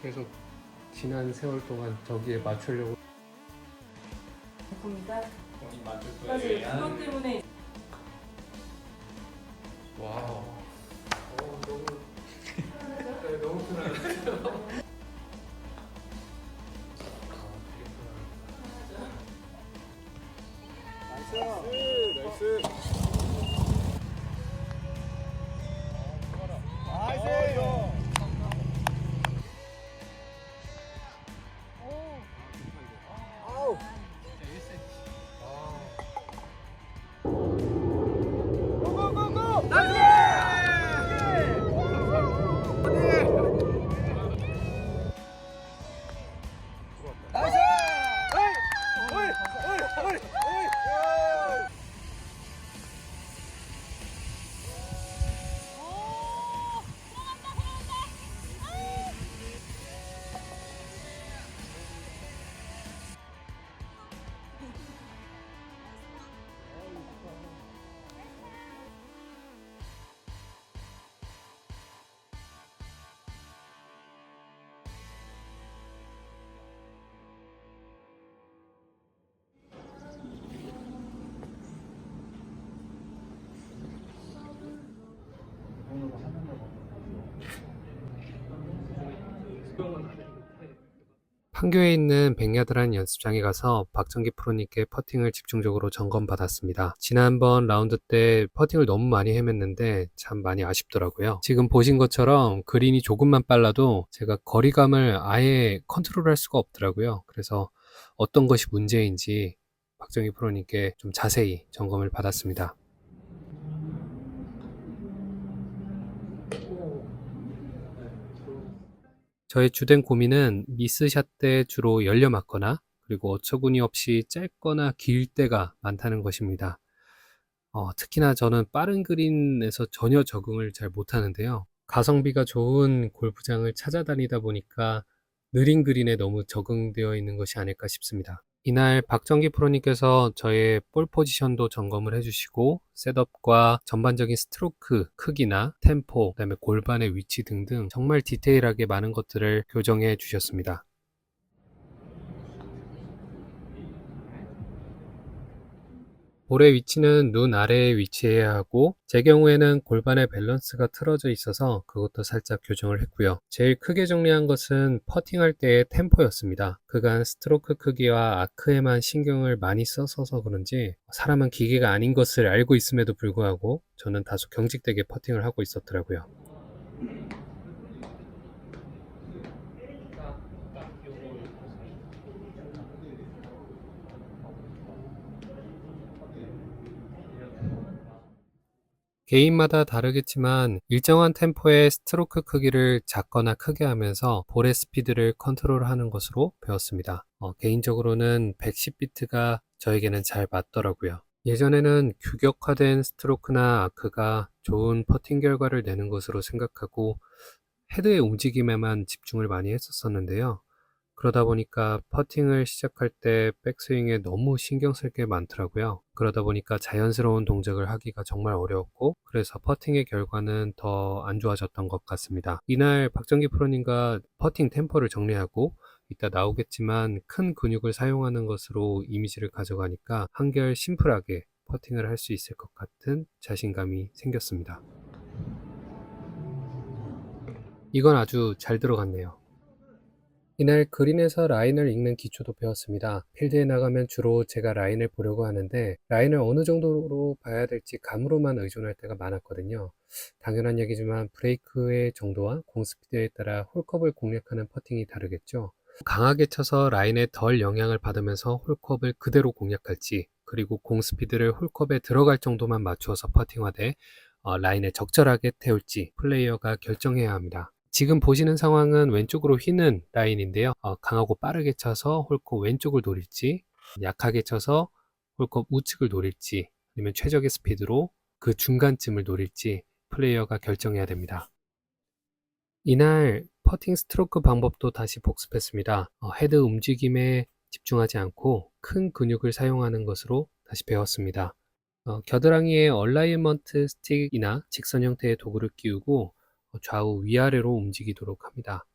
계속 지난 세월 동안 저기에 맞추려고. 보니까 본인 맞출 맞아요. 거예요. 그것 때문에 와우. 너무 네, 너무 편하죠. 판교에 있는 백야드란 연습장에 가서 박정기 프로님께 퍼팅을 집중적으로 점검받았습니다. 지난번 라운드 때 퍼팅을 너무 많이 헤맸는데 참 많이 아쉽더라고요. 지금 보신 것처럼 그린이 조금만 빨라도 제가 거리감을 아예 컨트롤할 수가 없더라고요. 그래서 어떤 것이 문제인지 박정기 프로님께 좀 자세히 점검을 받았습니다. 저의 주된 고민은 미스샷 때 주로 열려 맞거나 그리고 어처구니 없이 짧거나 길 때가 많다는 것입니다. 특히나 저는 빠른 그린에서 전혀 적응을 잘 못하는데요. 가성비가 좋은 골프장을 찾아다니다 보니까 느린 그린에 너무 적응되어 있는 것이 아닐까 싶습니다. 이날 박정기 프로님께서 저의 볼 포지션도 점검을 해주시고 셋업과 전반적인 스트로크 크기나 템포, 그다음에 골반의 위치 등등 정말 디테일하게 많은 것들을 교정해 주셨습니다. 볼의 위치는 눈 아래에 위치해야 하고 제 경우에는 골반의 밸런스가 틀어져 있어서 그것도 살짝 교정을 했고요. 제일 크게 정리한 것은 퍼팅할 때의 템포였습니다. 그간 스트로크 크기와 아크에만 신경을 많이 써서 그런지 사람은 기계가 아닌 것을 알고 있음에도 불구하고 저는 다소 경직되게 퍼팅을 하고 있었더라고요. 개인마다 다르겠지만 일정한 템포의 스트로크 크기를 작거나 크게 하면서 볼의 스피드를 컨트롤하는 것으로 배웠습니다. 개인적으로는 110비트가 저에게는 잘 맞더라고요. 예전에는 규격화된 스트로크나 아크가 좋은 퍼팅 결과를 내는 것으로 생각하고 헤드의 움직임에만 집중을 많이 했었는데요. 그러다 보니까 퍼팅을 시작할 때 백스윙에 너무 신경 쓸 게 많더라고요. 그러다 보니까 자연스러운 동작을 하기가 정말 어려웠고, 그래서 퍼팅의 결과는 더 안 좋아졌던 것 같습니다. 이날 박정기 프로님과 퍼팅 템포를 정리하고 이따 나오겠지만 큰 근육을 사용하는 것으로 이미지를 가져가니까 한결 심플하게 퍼팅을 할 수 있을 것 같은 자신감이 생겼습니다. 이건 아주 잘 들어갔네요. 이날 그린에서 라인을 읽는 기초도 배웠습니다. 필드에 나가면 주로 제가 라인을 보려고 하는데 라인을 어느 정도로 봐야 될지 감으로만 의존할 때가 많았거든요. 당연한 얘기지만 브레이크의 정도와 공 스피드에 따라 홀컵을 공략하는 퍼팅이 다르겠죠. 강하게 쳐서 라인에 덜 영향을 받으면서 홀컵을 그대로 공략할지, 그리고 공 스피드를 홀컵에 들어갈 정도만 맞추어서 퍼팅하되 라인에 적절하게 태울지 플레이어가 결정해야 합니다. 지금 보시는 상황은 왼쪽으로 휘는 라인인데요. 강하고 빠르게 쳐서 홀컵 왼쪽을 노릴지, 약하게 쳐서 홀컵 우측을 노릴지, 아니면 최적의 스피드로 그 중간쯤을 노릴지 플레이어가 결정해야 됩니다. 이날 퍼팅 스트로크 방법도 다시 복습했습니다. 헤드 움직임에 집중하지 않고 큰 근육을 사용하는 것으로 다시 배웠습니다. 겨드랑이에 얼라이먼트 스틱이나 직선 형태의 도구를 끼우고 좌우 위아래로 움직이도록 합니다.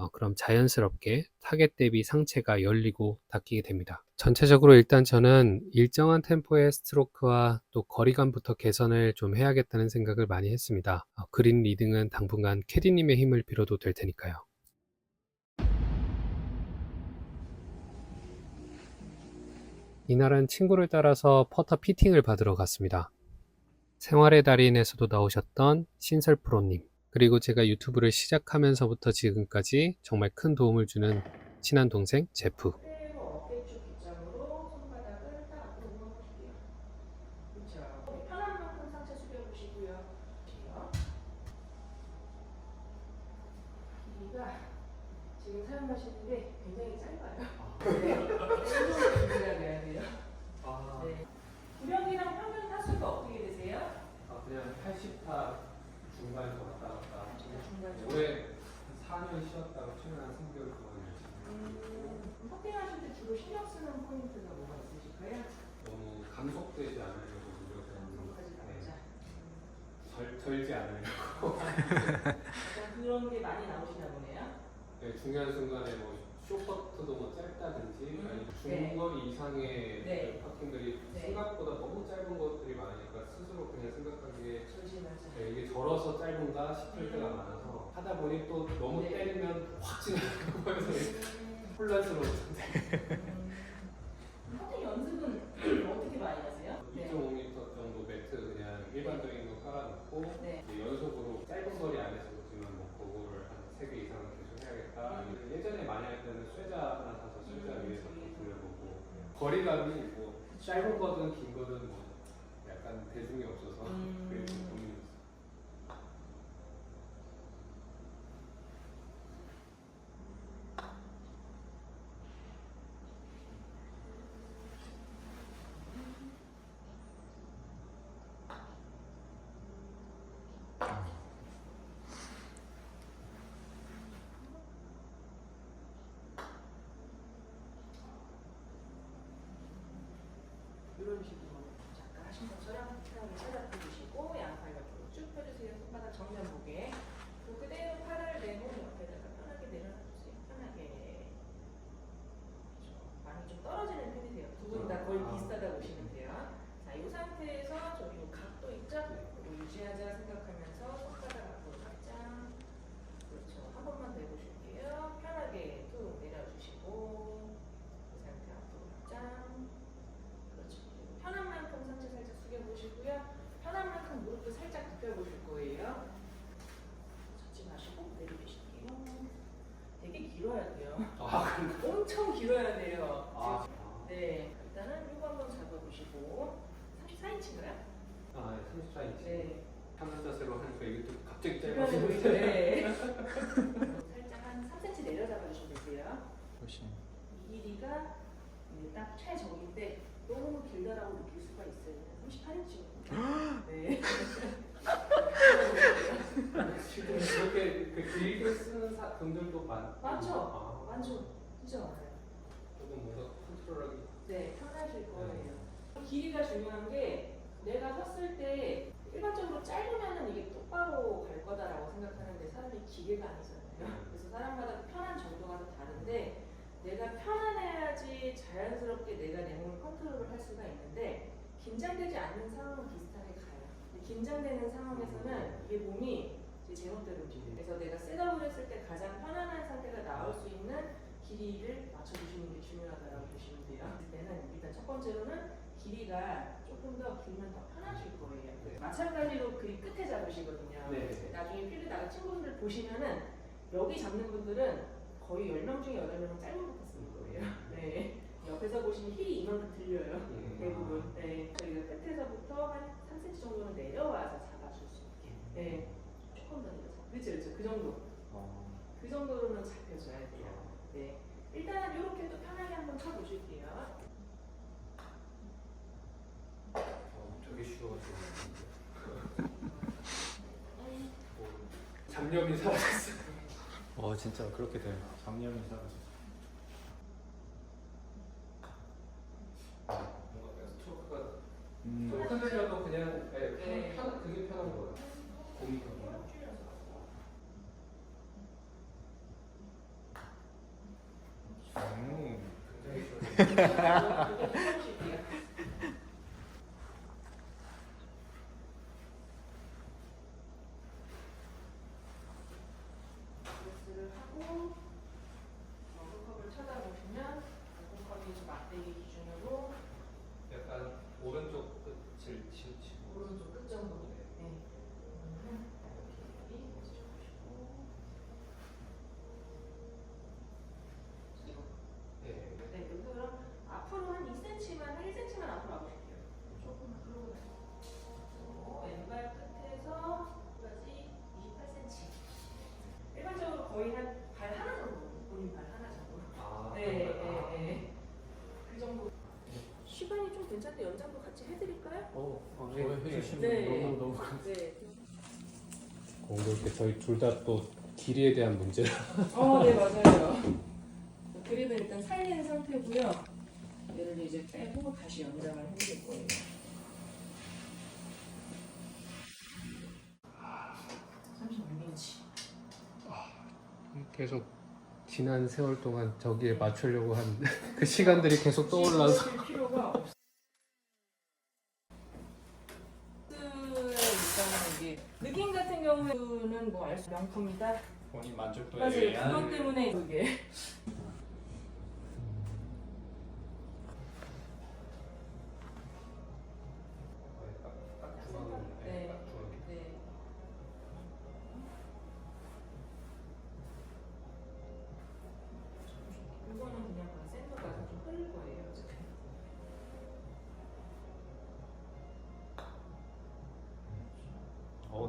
그럼 자연스럽게 타겟 대비 상체가 열리고 닫히게 됩니다. 전체적으로 일단 저는 일정한 템포의 스트로크와 또 거리감부터 개선을 좀 해야겠다는 생각을 많이 했습니다. 그린 리딩은 당분간 캐디님의 힘을 빌어도 될 테니까요. 이날은 친구를 따라서 퍼터 피팅을 받으러 갔습니다. 생활의 달인에서도 나오셨던 신설 프로님, 그리고 제가 유튜브를 시작하면서부터 지금까지 정말 큰 도움을 주는 친한 동생 제프. 그대로 어깨쪽 기점으로 손바닥을 딱 앞으로 모아보실게요. 그렇죠. 편한 만큼 상체 숙여보시고요. 길이가 지금 사용하시는 게 굉장히 짧아요. 네. 운동을 준비해야 돼요. 네. 구령이랑 평균 타수가 어떻게 되세요? 그냥 80타 중반에서 왔다 갔다. 중간 올해 4년 쉬었다가 최근 한 3개월 동안 열심히 퍼팅하실 때 주로 신경 쓰는 포인트가 뭐가 있으실까요? 너무 감속되지 않으려고 노력하는 감속하지 말자. 절지 않으려고. 약간 그런 게 많이 나오시나 보네요. 네, 중요한 순간에 뭐 쇼퍼트도 뭐 짧다든지 아니 네. 중거리 이상의 네. 퍼팅들이 네. 생각보다 너무 짧은 것들이 많으니까 스스로 그냥 생각하기에 절지 말자. 이게 절어서 짧은가 싶을 때가 많아서 하다 보니 또 너무 네. 때리면 확 지나가고 해서 혼란스러웠는데 퍼팅 연습은 어떻게 많이 하세요? 2.5m 정도 매트 그냥 일반적인 거 깔아놓고 네. 이제 연속으로 짧은 거리 안에서지만 뭐 그거를 한 3개 이상은 계속 해야겠다. 아니면 예전에 많이 할 때는 쇠자 하나 사서 쇠자 위에서 돌려보고 거리감이 뭐 짧은 거든 긴 거든 뭐 약간 대중이 없어서 그게 좀 고민이었어요. 이런 식으로 잠깐 하신 것처럼 편하게 살짝 펴주시고 양팔 옆으로 쭉 펴주세요. 손바닥 정면 보게. 그대로 팔을 내 몸 옆에다가 편하게 내려놔주세요. 편하게. 그렇죠. 많이 좀 떨어지는 편이세요. 두 분 다 거의 비슷하다 보시면 돼요. 자, 이 상태에서 저기 각도 있죠? 그리고 유지하자 생각하면서 손바닥 앞으로 살짝. 그렇죠. 한 번만 더 해보실게요. 편하게 툭 내려주시고 이 상태 앞으로 살짝. 그렇죠. 편한 만큼 상체 살짝 숙여보시고요. 편한 만큼 무릎도 살짝 굽혀보실 거예요. 젖지 마시고 내려주실게요. 되게 길어야 돼요. 엄청 길어야 돼요. 네. 일단은 이거 한번 잡아보시고 34인치인가요? 네, 34인치. 네. 편한 자세로 하니까 이게 또 갑자기 불편해 짧아지는데. 보이죠? 네. 살짝 한 3cm 내려잡아주시면 되세요. 훨씬. 이 길이가 딱 최적인데 너무 길다라고 느낄 수가 있어요. 38인치거든요. 네. 지금 그렇게 그 길게 쓰는 분들도 많죠? 많죠? 진짜 많아요. 조금 뭔가 컨트롤하기. 네, 편하실 거예요. 길이가 중요한 게 내가 섰을 때 일반적으로 짧으면은 이게 똑바로 갈 거다라고 생각하는데 사람이 기계가 아니잖아요. 그래서 사람마다 편한 정도가 다 다른데 내가 편안해야지 자연스럽게 내가 내 몸을 컨트롤을 할 수가 있는데 긴장되지 않는 상황은 비슷하게 가요. 근데 긴장되는 상황에서는 이게 몸이 제 제멋대로 움직여요. 그래서 내가 셋업을 했을 때 가장 편안한 상태가 나올 수 있는 길이를 맞춰주시는 게 중요하다고 보시면 돼요. 그때는 일단 첫 번째로는 길이가 조금 더 길면 더 편하실 거예요. 네. 마찬가지로 그립 끝에 잡으시거든요. 네. 나중에 필드 나가 친구분들 보시면은 여기 잡는 분들은 거의 10명 중에 8명은 짧은 부터 쓰는 거예요. 네. 옆에서 보시면 힐이 이만큼 들려요. 대부분. 네. 저희가 끝에서부터 한 3cm 정도는 내려와서 잡아줄 수 있게. 네. 조금 더 내려서. 그렇죠, 그렇죠. 그 정도. 그 정도로는 잡혀줘야 돼요. 네. 일단 이렇게 또 편하게 한번 쳐보실게요. 되게 쉬워가지고. 잡념이 사라졌어. 진짜 그렇게 돼요. 잡념이 사라져. 뭔가 스트로크가 좀 흔들려도 그냥 그게 편한 거예요. 고민이. 프레스를 하고 머그컵을 쳐다보시면 머그컵이 막대기 기준으로 약간 오른쪽 끝을 치우치고 오른쪽 끝 정도. 네. 이렇게 보시고 네. 네, 여기 그럼 앞으로 한 2cm만, 한 1cm만 앞으로 와보실게요. 조금만 그러고 나서 왼발 끝에서 끝까지 28cm. 일반적으로 거의 한 발 하나 정도, 본인 발 하나 정도. 아, 네, 네, 네. 그 정도. 시간이 좀 괜찮은데 연장도 같이 해드릴까요? 네, 해주시면 네. 너무 네. 공돌 때 저희 둘 다 또 길이에 대한 문제라. 네, 맞아요. 그립은 일단 살린 상태고요. 얘를 이제 빼고 다시 연장을 해드릴 거예요. 계속 지난 세월 동안 저기에 맞추려고 한 그 시간들이 계속 떠올라서. 실 필요가 없어요. 일단은 이게 느낌 같은 경우에는 뭐 알 수 명품이다. 본인 만족도에 맞아요. 의한 그것 때문에 그게. 네. 네. 이거는 그냥 샌드 가서 좀 흐를 거예요. 어차피.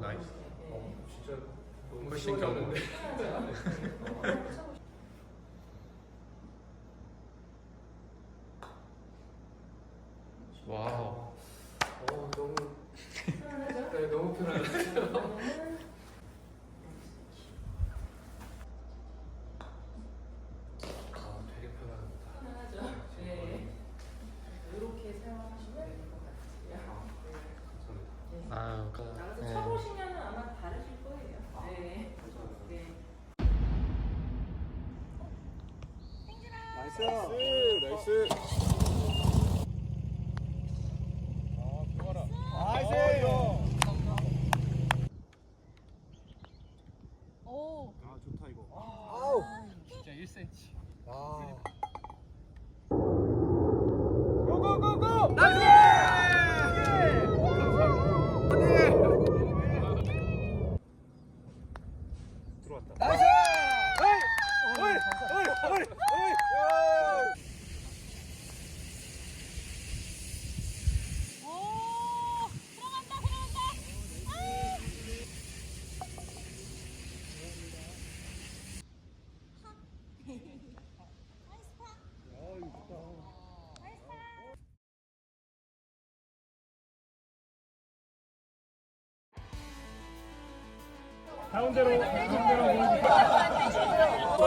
나이스. 네. 진짜 너무 훨씬 시원했는데. 와우. 너무 편안하죠? 네, 너무 편하다. 되게 편합니다. 편하죠? 네. 이렇게 사용하시면 될 것 같아요. 네. 감사합니다. 나가서 네. 쳐보시면 아마 다르실 거예요. 네. 네. 진짜 1cm.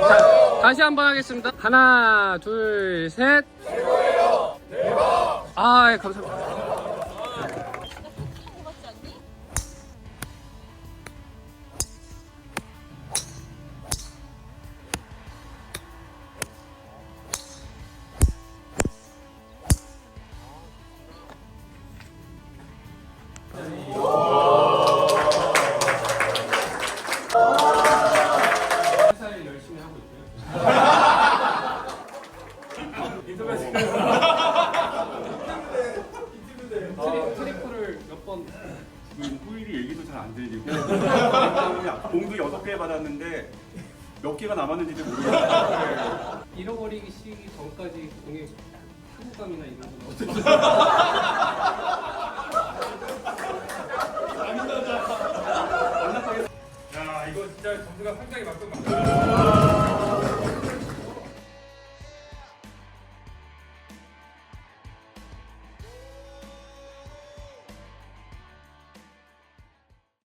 자, 다시 한번 하겠습니다. 하나, 둘, 셋. 최고예요. 대박. 감사합니다. 회사일 열심히 하고 있고요. 트리플을 몇 번. 지금 후일이 얘기도 잘 안 들리고 공도 6개 받았는데 몇 개가 남았는지도 모르겠어요. 잃어버리기 시기 전까지 공의 타구감이나 이런 건 어떻게? 야 이거 진짜 점수가 상당히 맞고